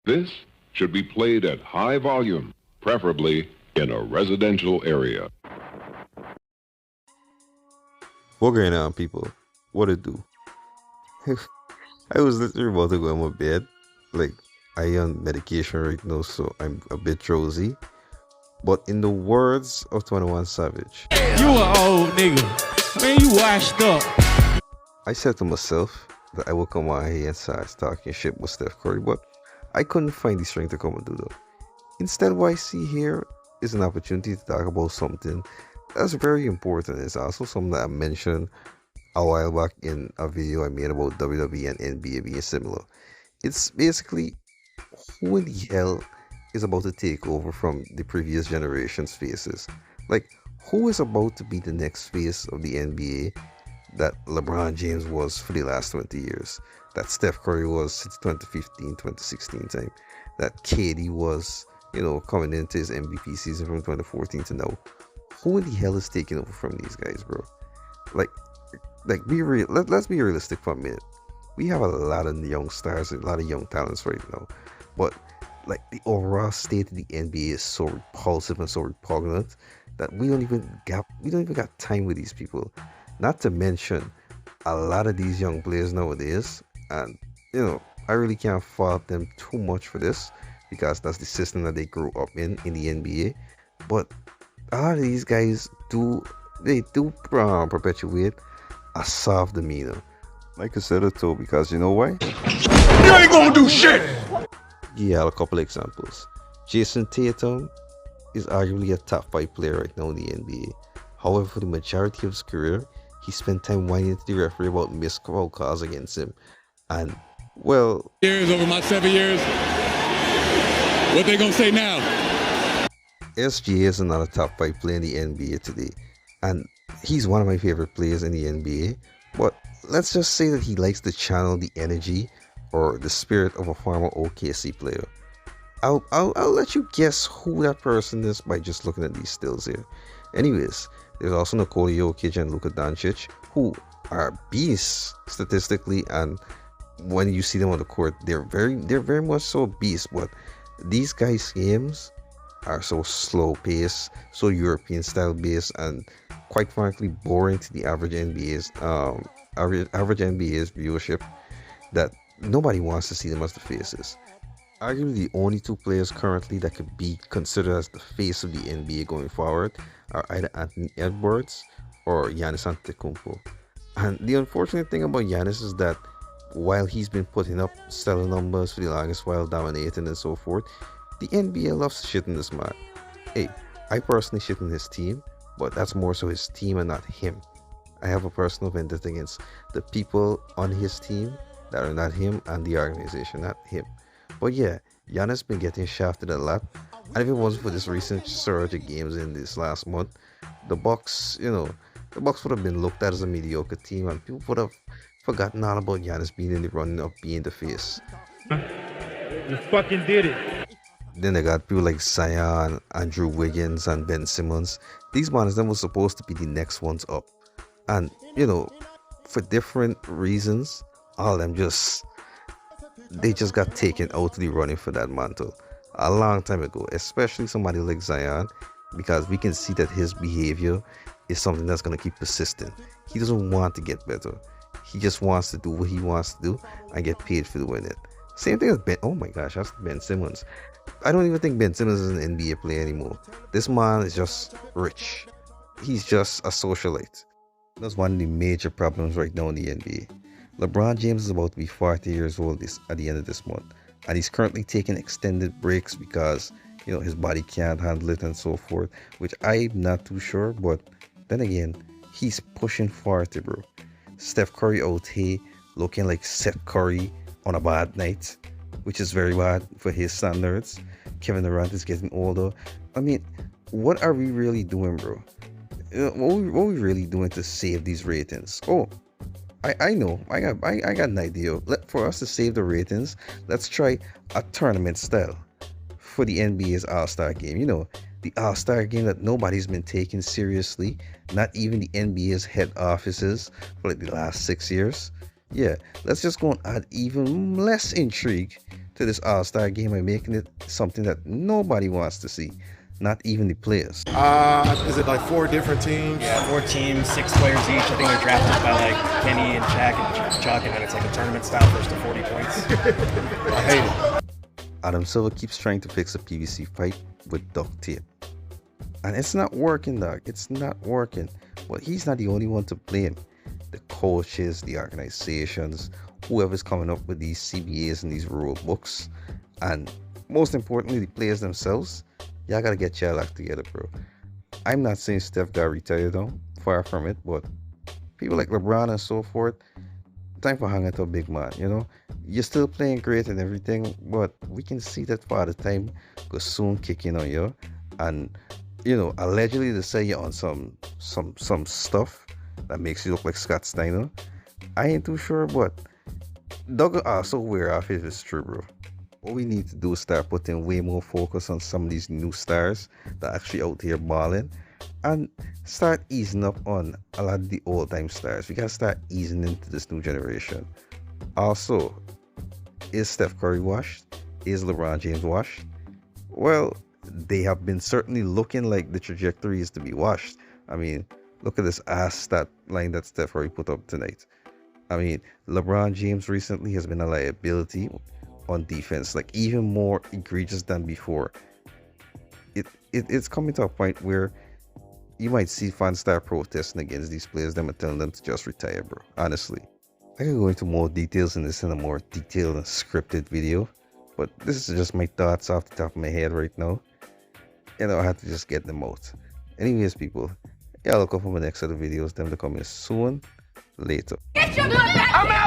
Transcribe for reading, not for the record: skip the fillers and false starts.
This should be played at high volume, preferably in a residential area. What going on, people? What it do? I was literally about to go in my bed. Like, I on medication right now, so I'm a bit drowsy. But in the words of 21 Savage, You an old nigga. Man, you washed up. I said to myself that I would come out here and start talking shit with Steph Curry, but I couldn't find the strength to come and do that. Instead, what I see here is an opportunity to talk about something that's very important. It's also something that I mentioned a while back in a video I made about WWE and NBA being similar. It's basically who in the hell is about to take over from the previous generation's faces? Like, who is about to be the next face of the NBA that LeBron James was for the last 20 years, that Steph Curry was since 2015, 2016 time, that KD was, coming into his MVP season from 2014 to now? Who in the hell is taking over from these guys, bro? Like, be real. Let's be realistic for a minute. We have a lot of young stars, a lot of young talents right now, but like the overall state of the NBA is so repulsive and so repugnant that we don't even got time with these people. Not to mention a lot of these young players nowadays, and I really can't fault them too much for this because that's the system that they grew up in the NBA. But a lot of these guys do perpetuate a soft demeanor. Like I said it too, because you know why? You ain't gonna do shit! Yeah, a couple examples. Jason Tatum is arguably a top 5 player right now in the NBA. However, for the majority of his career, he spent time whining to the referee about missed foul calls against him. And, well... Years over my 7 years, what they gonna say now? SGA is another top 5 player in the NBA today. And he's one of my favorite players in the NBA. But let's just say that he likes to channel the energy or the spirit of a former OKC player. I'll let you guess who that person is by just looking at these stills here. Anyways, there's also Nikola Jokic and Luka Doncic, who are beasts statistically, and when you see them on the court, they're very much so beasts. But these guys' games are so slow paced, so European style based, and quite frankly boring to the average NBA's viewership that nobody wants to see them as the faces. Arguably the only 2 players currently that could be considered as the face of the NBA going forward are either Anthony Edwards or Giannis Antetokounmpo. And the unfortunate thing about Giannis is that while he's been putting up stellar numbers for the longest while, dominating and so forth, the NBA loves shitting this man. Hey, I personally shit in his team, but that's more so his team and not him. I have a personal vendetta against the people on his team that are not him and the organization, not him. But yeah, Giannis been getting shafted a lot, and if it wasn't for this recent surge of games in this last month, the Bucks would have been looked at as a mediocre team, and people would have forgotten all about Giannis being in the running of being the face. You fucking did it. Then they got people like Zion, Andrew Wiggins, and Ben Simmons. These ones then were supposed to be the next ones up, and for different reasons, all of them just got taken out of the running for that mantle a long time ago, especially somebody like Zion, because we can see that his behavior is something that's going to keep persisting. He doesn't want to get better. He just wants to do what he wants to do and get paid for doing it. Same thing with oh my gosh, that's Ben Simmons. I don't even think Ben Simmons is an NBA player anymore. This man is just rich. He's just a socialite. That's one of the major problems right now in the NBA. LeBron James is about to be 40 years old at the end of this month, and he's currently taking extended breaks because his body can't handle it and so forth, which I'm not too sure. But then again, he's pushing 40, bro. Steph Curry out here looking like Seth Curry on a bad night, which is very bad for his standards. Kevin Durant is getting older. I mean, what are we really doing, bro? What are we really doing to save these ratings? Oh, I know. I got an idea. For us to save the ratings, let's try a tournament style for the NBA's All-Star game. The All-Star game that nobody's been taking seriously, not even the NBA's head offices for like the last 6 years. Yeah, let's just go and add even less intrigue to this All-Star game by making it something that nobody wants to see, not even the players. Is it like 4 different teams? Yeah, 4 teams, 6 players each. I think they're drafted by like Kenny and Shaq and Chuck, and then it's like a tournament style first to 40 points. I hate it. Adam Silver keeps trying to fix a PVC pipe with duct tape. And it's not working, dog. It's not working. But he's not the only one to blame. The coaches, the organizations, whoever's coming up with these CBAs and these rule books, and most importantly, the players themselves. Y'all gotta get y'all act together, bro. I'm not saying Steph got retired though, far from it, but people like LeBron and so forth, time for hanging to a big man, you know? You're still playing great and everything, but we can see that Father Time will soon kick in on you. And, you know, allegedly they say you're on some stuff that makes you look like Scott Steiner. I ain't too sure, but Doug will also wear off if it's true, bro. What we need to do is start putting way more focus on some of these new stars that are actually out here balling, and start easing up on a lot of the old-time stars. We gotta start easing into this new generation. Also, is Steph Curry washed? Is LeBron James washed? Well, they have been certainly looking like the trajectory is to be washed. I mean, look at this ass stat line that Steph Curry put up tonight. I mean, LeBron James recently has been a liability on defense, like even more egregious than before. It's coming to a point where you might see fans start protesting against these players, them and telling them to just retire, bro. Honestly, I can go into more details in this in a more detailed and scripted video, but this is just my thoughts off the top of my head right now. You know, I have to just get them out. Anyways, people, y'all look up for my next set of videos. Them to come in soon. Later. Get your butt back.